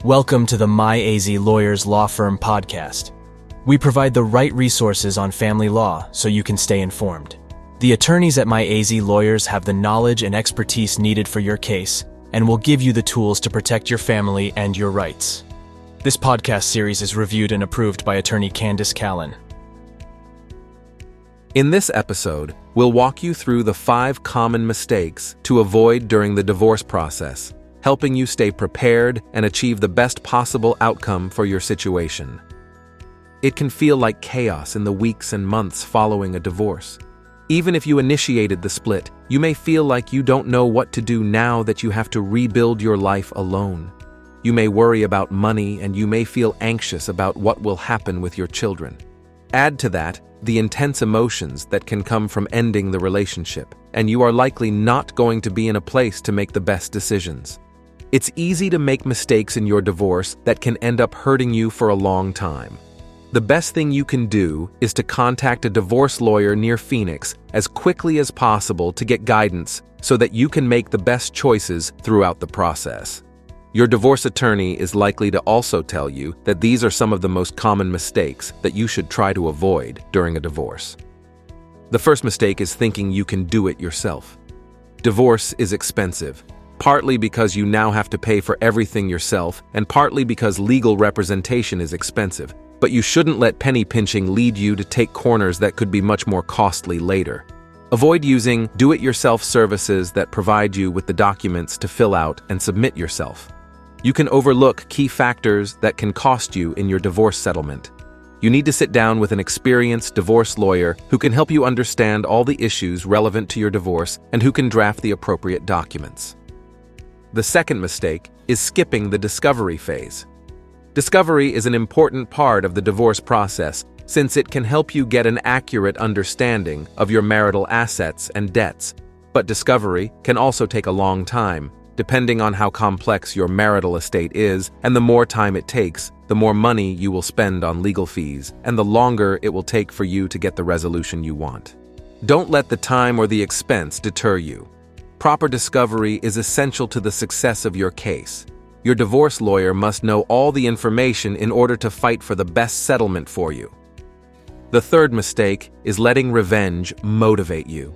Welcome to the MyAZ Lawyers Law Firm podcast. We provide the right resources on family law so you can stay informed. The attorneys at MyAZ Lawyers have the knowledge and expertise needed for your case and will give you the tools to protect your family and your rights. This podcast series is reviewed and approved by attorney Candice Callan. In this episode, we'll walk you through the 5 common mistakes to avoid during the divorce process, helping you stay prepared and achieve the best possible outcome for your situation. It can feel like chaos in the weeks and months following a divorce. Even if you initiated the split, you may feel like you don't know what to do now that you have to rebuild your life alone. You may worry about money and you may feel anxious about what will happen with your children. Add to that the intense emotions that can come from ending the relationship, and you are likely not going to be in a place to make the best decisions. It's easy to make mistakes in your divorce that can end up hurting you for a long time. The best thing you can do is to contact a divorce lawyer near Phoenix as quickly as possible to get guidance so that you can make the best choices throughout the process. Your divorce attorney is likely to also tell you that these are some of the most common mistakes that you should try to avoid during a divorce. The first mistake is thinking you can do it yourself. Divorce is expensive, partly because you now have to pay for everything yourself and partly because legal representation is expensive. But you shouldn't let penny pinching lead you to take corners that could be much more costly later. Avoid using do-it-yourself services that provide you with the documents to fill out and submit yourself. You can overlook key factors that can cost you in your divorce settlement. You need to sit down with an experienced divorce lawyer who can help you understand all the issues relevant to your divorce and who can draft the appropriate documents. The second mistake is skipping the discovery phase. Discovery is an important part of the divorce process since it can help you get an accurate understanding of your marital assets and debts. But discovery can also take a long time, depending on how complex your marital estate is, and the more time it takes, the more money you will spend on legal fees, and the longer it will take for you to get the resolution you want. Don't let the time or the expense deter you. Proper discovery is essential to the success of your case. Your divorce lawyer must know all the information in order to fight for the best settlement for you. The third mistake is letting revenge motivate you.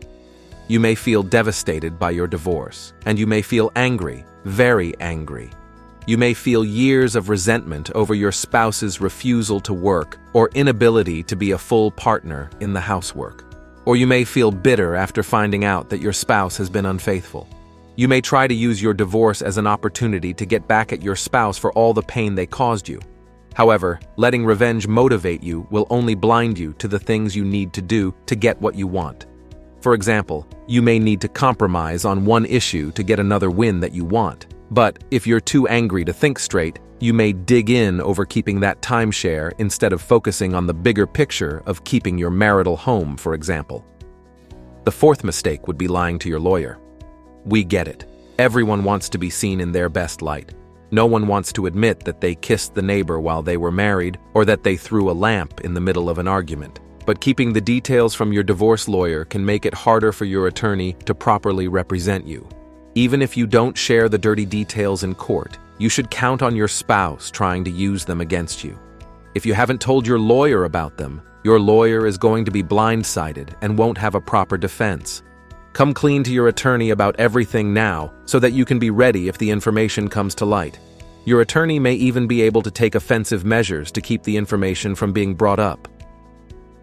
You may feel devastated by your divorce, and you may feel angry, very angry. You may feel years of resentment over your spouse's refusal to work or inability to be a full partner in the housework. Or you may feel bitter after finding out that your spouse has been unfaithful. You may try to use your divorce as an opportunity to get back at your spouse for all the pain they caused you. However, letting revenge motivate you will only blind you to the things you need to do to get what you want. For example, you may need to compromise on one issue to get another win that you want. But if you're too angry to think straight, you may dig in over keeping that timeshare instead of focusing on the bigger picture of keeping your marital home, for example. The fourth mistake would be lying to your lawyer. We get it. Everyone wants to be seen in their best light. No one wants to admit that they kissed the neighbor while they were married or that they threw a lamp in the middle of an argument. But keeping the details from your divorce lawyer can make it harder for your attorney to properly represent you. Even if you don't share the dirty details in court, you should count on your spouse trying to use them against you. If you haven't told your lawyer about them, your lawyer is going to be blindsided and won't have a proper defense. Come clean to your attorney about everything now so that you can be ready if the information comes to light. Your attorney may even be able to take offensive measures to keep the information from being brought up.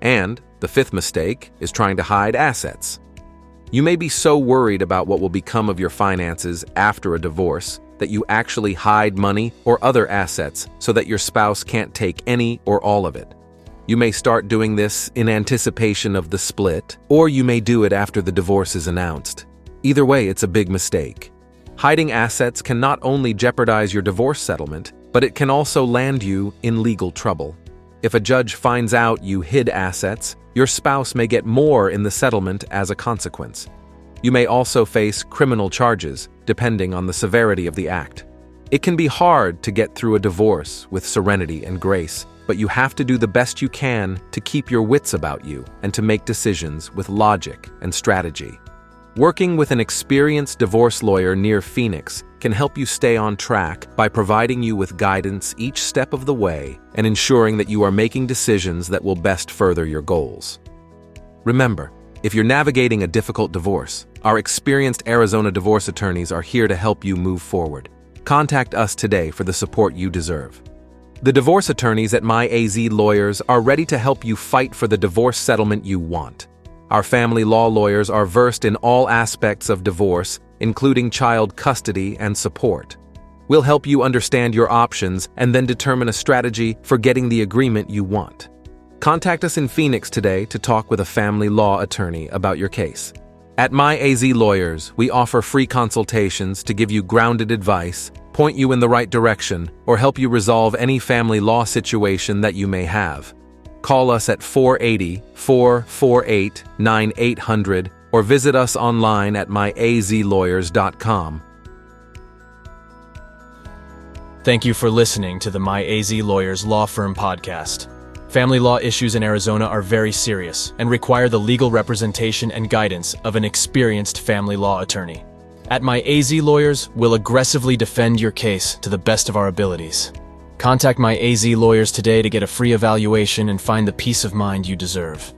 And the fifth mistake is trying to hide assets. You may be so worried about what will become of your finances after a divorce that you actually hide money or other assets so that your spouse can't take any or all of it. You may start doing this in anticipation of the split, or you may do it after the divorce is announced. Either way, it's a big mistake. Hiding assets can not only jeopardize your divorce settlement, but it can also land you in legal trouble. If a judge finds out you hid assets, your spouse may get more in the settlement as a consequence. You may also face criminal charges, depending on the severity of the act. It can be hard to get through a divorce with serenity and grace, but you have to do the best you can to keep your wits about you and to make decisions with logic and strategy. Working with an experienced divorce lawyer near Phoenix can help you stay on track by providing you with guidance each step of the way and ensuring that you are making decisions that will best further your goals. Remember, if you're navigating a difficult divorce, our experienced Arizona divorce attorneys are here to help you move forward. Contact us today for the support you deserve. The divorce attorneys at MyAZ Lawyers are ready to help you fight for the divorce settlement you want. Our family law lawyers are versed in all aspects of divorce, including child custody and support. We'll help you understand your options and then determine a strategy for getting the agreement you want. Contact us in Phoenix today to talk with a family law attorney about your case. At MyAZ Lawyers, we offer free consultations to give you grounded advice, point you in the right direction, or help you resolve any family law situation that you may have. Call us at 480-448-9800 or visit us online at myazlawyers.com. Thank you for listening to the MyAZ Lawyers Law Firm podcast. Family law issues in Arizona are very serious and require the legal representation and guidance of an experienced family law attorney. At MyAZ Lawyers, we'll aggressively defend your case to the best of our abilities. Contact MyAZ Lawyers today to get a free evaluation and find the peace of mind you deserve.